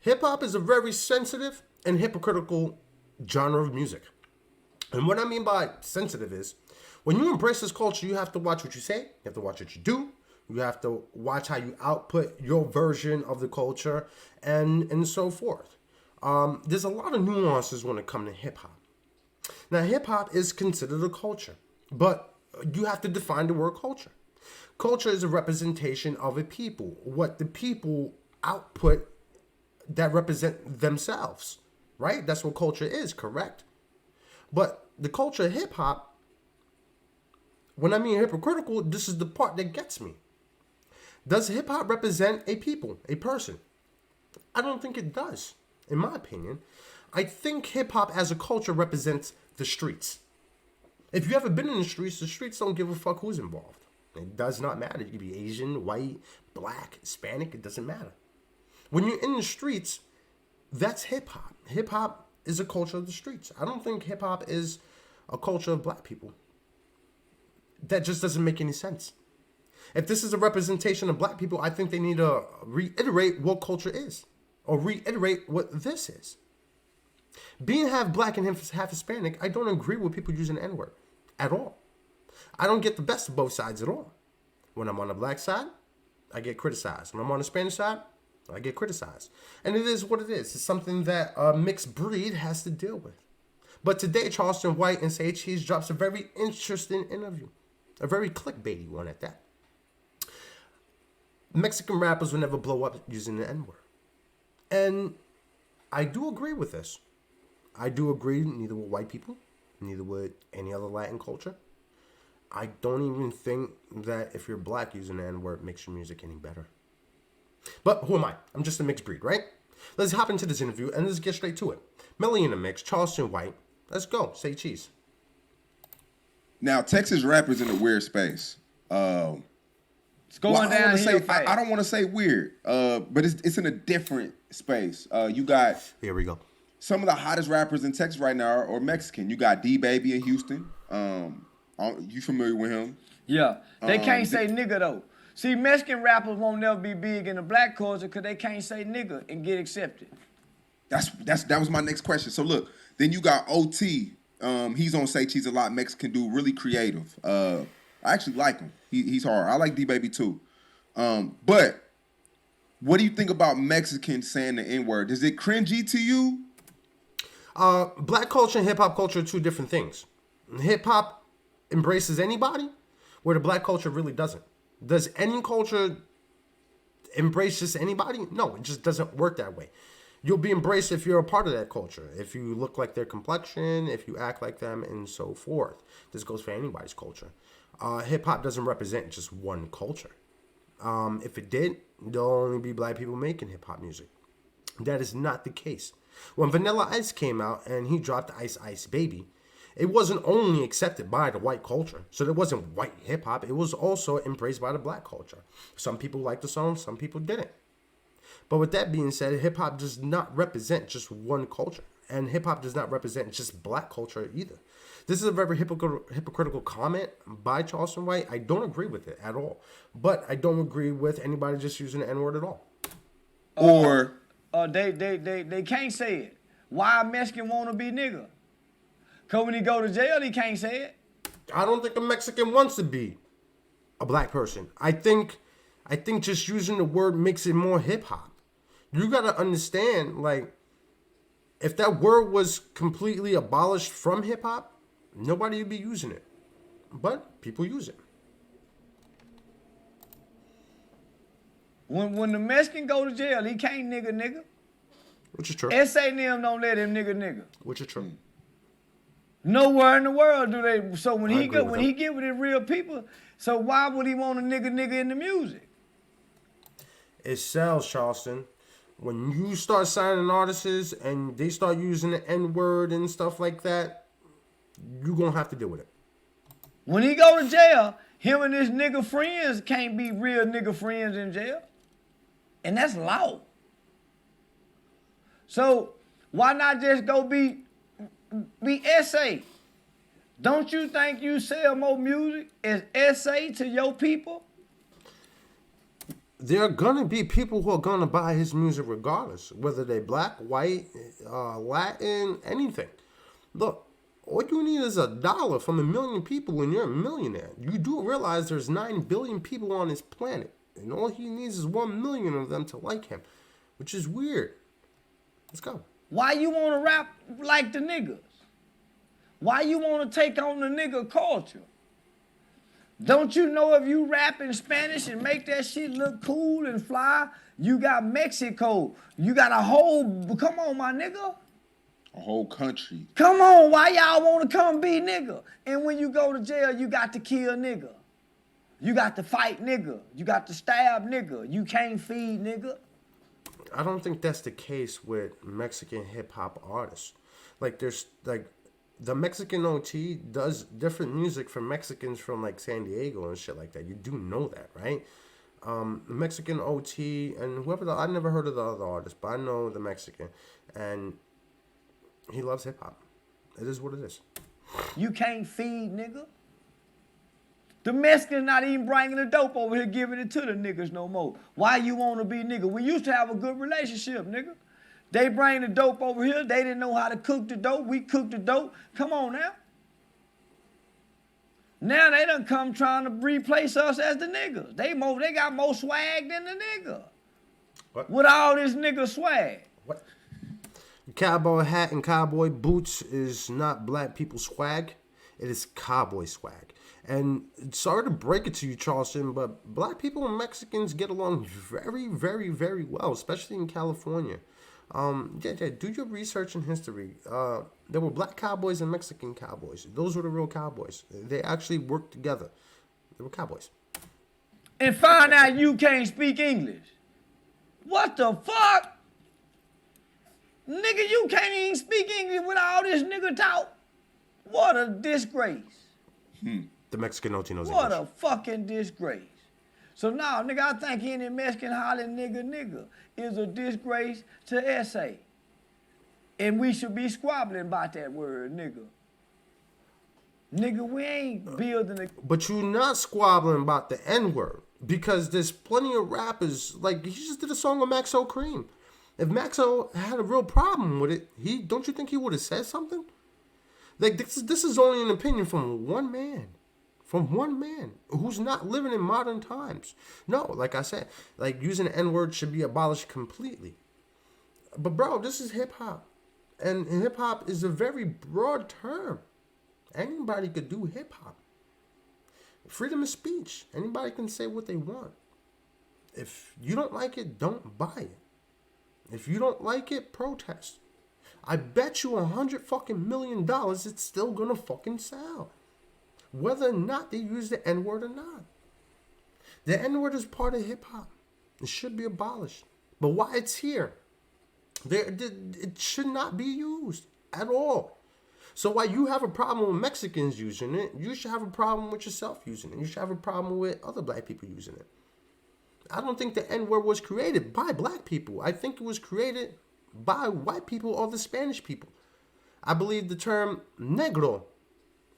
Hip-hop is a very sensitive and hypocritical genre of music. And what I mean by sensitive is, when you embrace this culture, you have to watch what you say, you have to watch what you do, you have to watch how you output your version of the culture, and so forth. There's a lot of nuances when it comes to hip-hop. Now, hip-hop is considered a culture, but you have to define the word culture. Culture is a representation of a people, what the people output that represent themselves, right? That's what culture is, correct? But the culture of hip-hop, when I mean hypocritical, this is the part that gets me. Does hip-hop represent a people, a person? I don't think it does, in my opinion. I think hip-hop as a culture represents the streets. If you ever been in the streets don't give a fuck who's involved. It does not matter. You can be Asian, white, black, Hispanic, it doesn't matter. When you're in the streets, that's hip-hop. Hip-hop is a culture of the streets. I don't think hip-hop is a culture of black people. That just doesn't make any sense. If this is a representation of black people, I think they need to reiterate what culture is, or reiterate what this is. Being half black and half Hispanic, I don't agree with people using the N-word at all. I don't get the best of both sides at all. When I'm on the black side, I get criticized. When I'm on the Spanish side, I get criticized. And it is what it is. It's something that a mixed breed has to deal with. But today, Charleston White and Say Cheese drops a very interesting interview. A very clickbaity one at that. Mexican rappers will never blow up using the N-word. And I do agree with this. I do agree neither with white people, neither with any other Latin culture. I don't even think that if you're black using the N-word makes your music any better. But who am I? I'm just a mixed breed, right? Let's hop into this interview and let's get straight to it. MellyIndaMix, Charleston White. Let's go. Say cheese. Now, Texas rappers in a weird space. It's going downhill. I don't want to say weird, but it's in a different space. You got Here we go. some of the hottest rappers in Texas right now are Mexican. You got D-Baby in Houston. You familiar with him? Yeah. They can't say nigga, though. See, Mexican rappers won't never be big in the black culture because they can't say nigga and get accepted. That was my next question. So look, then you got OT. He's on Say Cheese a lot. Mexican dude, really creative. I actually like him. He's hard. I like D-Baby too. But what do you think about Mexicans saying the N-word? Is it cringy to you? Black culture and hip-hop culture are two different things. Hip-hop embraces anybody, where the black culture really doesn't. Does any culture embrace just anybody? No, it just doesn't work that way. You'll be embraced if you're a part of that culture, if you look like their complexion, if you act like them, and so forth. This goes for anybody's culture. Hip-hop doesn't represent just one culture. If it did, there'll only be black people making hip-hop music. That is not the case. When Vanilla Ice came out and he dropped Ice Ice Baby, it wasn't only accepted by the white culture. So there wasn't white hip-hop. It was also embraced by the black culture. Some people liked the song, some people didn't. But with that being said, hip-hop does not represent just one culture. And hip-hop does not represent just black culture either. This is a very hypocritical comment by Charleston White. I don't agree with it at all. But I don't agree with anybody just using the N-word at all. They can't say it. Why a Mexican want to be nigga? Because when he go to jail, he can't say it. I don't think a Mexican wants to be a black person. I think just using the word makes it more hip-hop. You got to understand, like, if that word was completely abolished from hip-hop, nobody would be using it. But people use it. When the Mexican go to jail, he can't nigga. Which is true. S.A. and them don't let him nigga. Which is true. Nowhere in the world do they. So when he get with his real people, so why would he want a nigga in the music? It sells, Charleston. When you start signing artists and they start using the N-word and stuff like that, you're going to have to deal with it. When he go to jail, him and his nigga friends can't be real nigga friends in jail. And that's law. So why not just go be S.A.? Don't you think you sell more music as S.A. to your people? there are gonna be people who are gonna buy his music regardless, whether they black, white, Latin, anything. Look, all you need is $1 from 1,000,000 people and you're a millionaire. You do realize there's 9 billion people on this planet, and all he needs is 1,000,000 of them to like him, which is weird. Let's go. Why you want to rap like the niggas? Why you want to take on the nigga culture? Don't you know if you rap in Spanish and make that shit look cool and fly, you got Mexico. You got a whole, come on, my nigga. A whole country. Come on, why y'all want to come be nigga? And when you go to jail, you got to kill nigga. You got to fight nigga. You got to stab nigga. You can't feed nigga. I don't think that's the case with Mexican hip hop artists. Like there's like the Mexican OT does different music from Mexicans from like San Diego and shit like that. You do know that, right? The Mexican OT and whoever I never heard of the other artists, but I know the Mexican and he loves hip hop. It is what it is. You can't feed nigga. The Mexicans not even bringing the dope over here, giving it to the niggas no more. Why you want to be nigga? We used to have a good relationship, nigga. They bring the dope over here. They didn't know how to cook the dope. We cooked the dope. Come on now. Now they done come trying to replace us as the niggas. They got more swag than the nigga. What? With all this nigga swag. What? Cowboy hat and cowboy boots is not black people swag. It is cowboy swag. And sorry to break it to you, Charleston, but black people and Mexicans get along very, very, very well, especially in California. Do your research and history. There were black cowboys and Mexican cowboys. Those were the real cowboys. They actually worked together. They were cowboys. And find out you can't speak English. What the fuck? Nigga, you can't even speak English with all this nigga talk. What a disgrace. The Mexican OT knows What English. a fucking disgrace. So now, nigga, I think any Mexican hollering nigga is a disgrace to SA. And we should be squabbling about that word, nigga. Nigga, we ain't building a... But you're not squabbling about the N-word because there's plenty of rappers, like, he just did a song with Maxo Cream. If Maxo had a real problem with it, don't you think he would have said something? Like, this is only an opinion from one man. From one man who's not living in modern times. No, like I said, like using the N-word should be abolished completely. But bro, this is hip-hop. And hip-hop is a very broad term. Anybody could do hip-hop. Freedom of speech. Anybody can say what they want. If you don't like it, don't buy it. If you don't like it, protest. I bet you $100 million it's still gonna fucking sell. Whether or not they use the N-word or not. The N-word is part of hip-hop. It should be abolished. But why it's here, it should not be used at all. So while you have a problem with Mexicans using it, you should have a problem with yourself using it. You should have a problem with other black people using it. I don't think the N-word was created by black people. I think it was created by white people or the Spanish people. I believe the term negro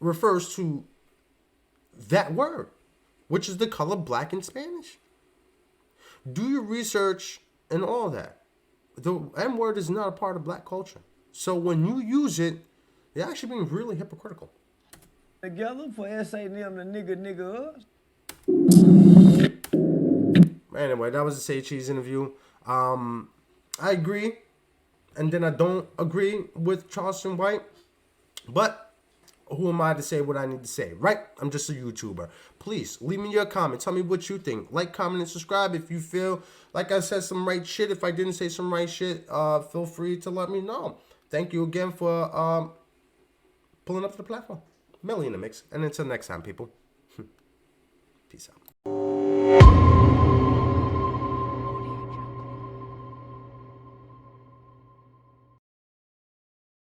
refers to that word, which is the color black in Spanish. Do your research and all that. The N-word is not a part of black culture. So when you use it, you're actually being really hypocritical. Together for SA and them, the nigga us. Anyway, that was the Say Cheese interview. I agree, and then I don't agree with Charleston White, but who am I to say what I need to say, right? I'm just a YouTuber. Please, leave me your comment. Tell me what you think. Like, comment, and subscribe if you feel like I said some right shit. If I didn't say some right shit, feel free to let me know. Thank you again for pulling up to the platform. Melly in the mix. And until next time, people. Peace out.